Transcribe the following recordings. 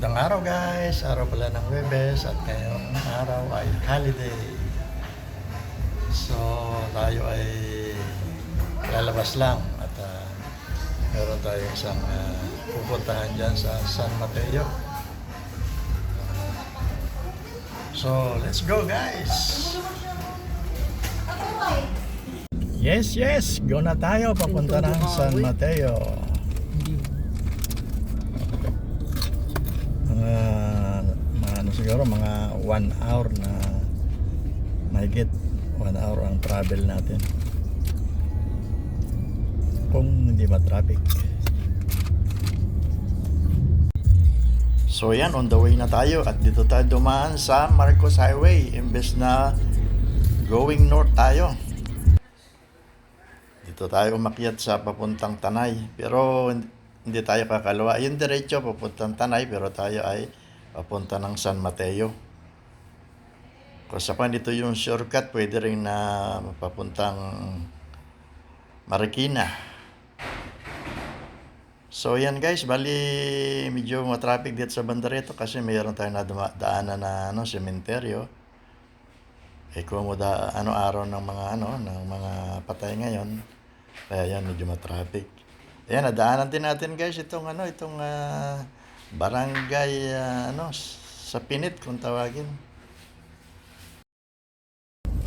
Magandang araw guys, araw pala ng Webes at ngayong araw ay holiday. So tayo ay lalabas lang at meron tayo isang pupuntahan dyan sa San Mateo. So let's go guys! Yes, go na tayo papunta ng San Mateo. Siguro mga 1 hour na mahigit 1 hour ang travel natin kung hindi ma-traffic. So yan, on the way na tayo at dito tayo dumaan sa Marcos Highway imbes na going north tayo. Dito tayo umakyat sa papuntang Tanay, pero hindi tayo kakalawa. Yung diretso papuntang Tanay, pero tayo ay papunta ng San Mateo. Kung sa dito yung shortcut, pwede rin na papuntang Marikina. So yan guys, bali medyo matraffic dito sa Bandareto kasi mayroon tayong daanan na sementeryo. Kung araw ng mga ng mga patay ngayon, kaya yan medyo matraffic. Ayan, nadaanan din natin guys itong barangay sa Pinit kung tawagin.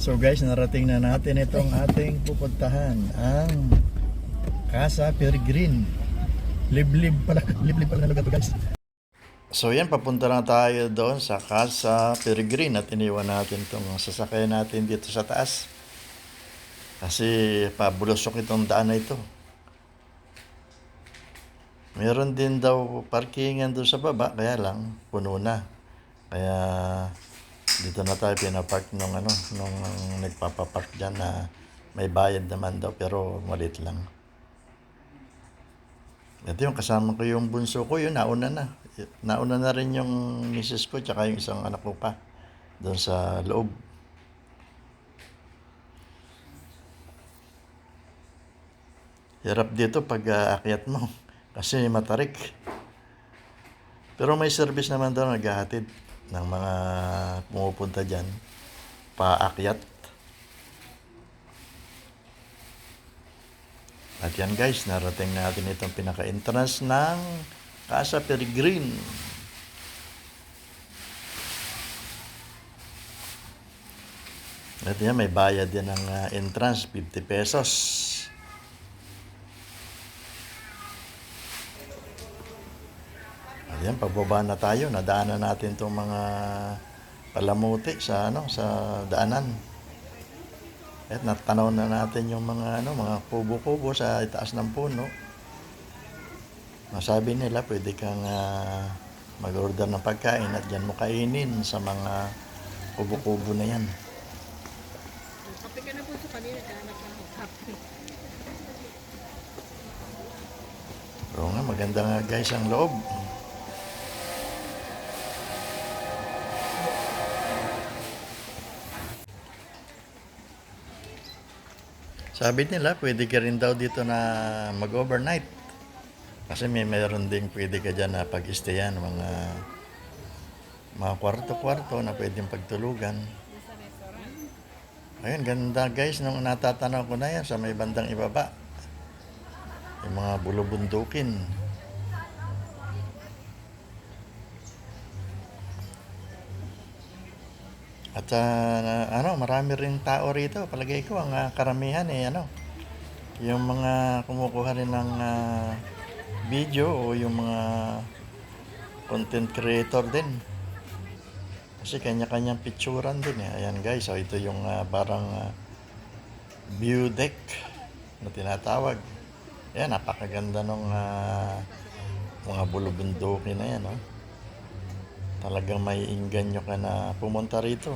So guys, narating na natin itong ating pupuntahan, ang Casa Peregrine. Liblib pala na lugar to guys. So yan, papunta na tayo doon sa Casa Peregrine at iniwan natin itong sasakyan natin dito sa taas. Kasi pabulusok itong daan na ito. Meron din daw parkingan doon sa baba, kaya lang puno na. Kaya dito na tayo pinapark nung nagpapapark dyan na may bayad naman daw pero malit lang. Ito yung kasama ko yung bunso ko, yun nauna na. Nauna na rin yung misis ko tsaka yung isang anak ko pa doon sa loob. Hirap dito pag aakyat mo. Kasi matarik. Pero may service naman daw naghahatid ng mga pumupunta dyan. Paakyat. At yan guys, narating natin itong pinaka-entrance ng Casa Peregrine. At yan, may bayad din ng entrance, 50 pesos. Ayan, pababa na tayo. Nadaanan natin itong mga palamuti sa daanan. At natanaw na natin yung mga kubo-kubo sa itaas ng puno. Masabi nila pwede kang mag-order ng pagkain at diyan mo kainin sa mga kubo-kubo na yan. Kape ka na po sa kanina, kahanap na ako kape. Oo nga, maganda nga guys ang loob. Sabi nila, pwede ka rin daw dito na mag-overnight. Kasi mayroon ding pwede ka dyan na pag-stayan, mga kwarto-kwarto na pwedeng pagtulugan. Ayun, ganda guys, nung natatanaw ko na yan sa may bandang ibaba. Yung mga bulubundukin. At marami rin tao rito. Palagay ko ang karamihan yung mga kumukuha rin ng video o yung mga content creator din. Kasi kanya-kanyang picturan din eh. Ayan guys, so ito yung parang view deck na tinatawag. Ayan, napakaganda ng mga bulubundukin na yan. Talagang may inganyo ka na pumunta rito.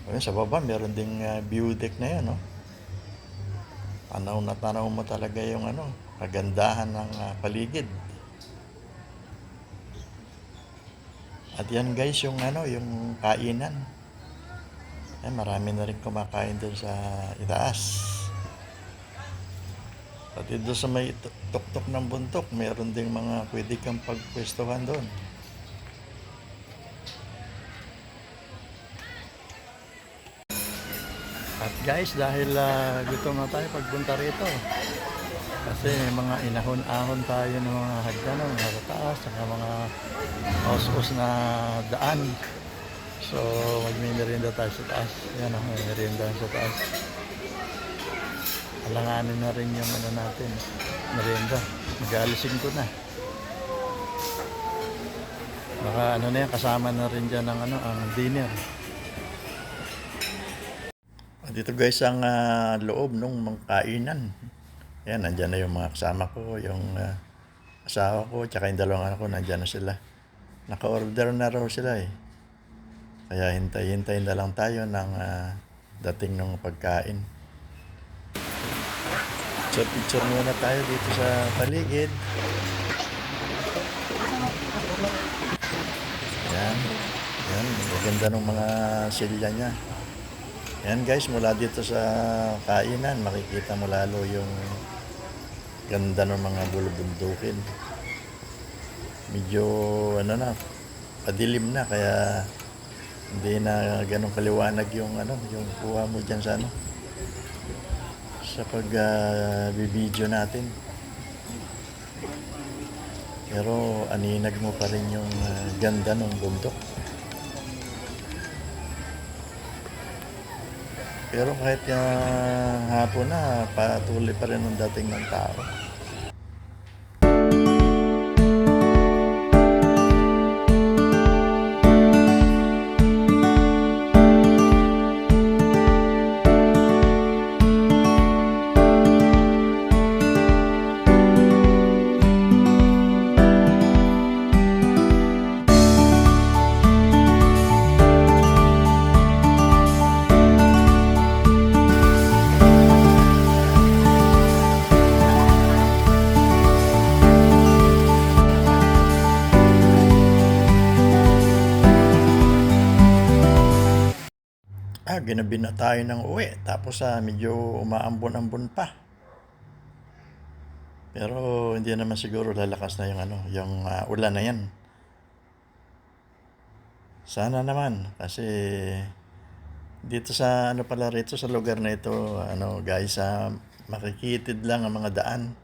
Ayun, sa baba meron ding view deck na yan. Tanaw na tanaw mo talaga yung kagandahan ng paligid. At yan guys yung yung kainan. Marami na rin kumakain doon sa itaas. Pati doon sa may tuktok ng bundok, meron ding mga pwede kang pagpwestuhan doon. At guys, dahil gutom na tayo pagpunta rito. Kasi may mga inahon-ahon tayo ng mga hagdanan, mga taas, saka mga os-os na daan. So, magmimerienda tayo sa taas. Yan o, may merienda sa taas. Alanganin na rin yung ano natin, merienda. Mag-aalisin ko na. Baka ano na yan, kasama na rin dyan ang, ano, ang dinner. Dito guys ang loob ng mga kainan. Yan, nandyan na yung mga kasama ko, yung asawa ko, tsaka yung dalawang anak ko, nandyan na sila. Naka-order na raw sila eh. Kaya hintay-hintay na lang tayo ng dating ng pagkain. So, picture muna tayo dito sa paligid. Yan. Yan, maganda ng mga silya niya. Yan guys, mula dito sa kainan, makikita mo lalo yung ganda ng mga bulubundukin. Medyo ano na, padilim na kaya hindi na ganun kaliwanag yung ano, yung kuha mo diyan sa ano sa pag bibidyo natin. Pero aninag mo pa rin yung ganda ng bundok. Pero kahit hapon na, patuloy pa rin ang dating ng tao. Ginabi na tayo ng uwi. Tapos medyo umaambon-ambon pa. Pero hindi naman siguro lalakas na yung ano, yung ulan na yan. Sana naman kasi dito sa ano pala rito sa lugar na ito, ano guys, makikitid lang ang mga daan.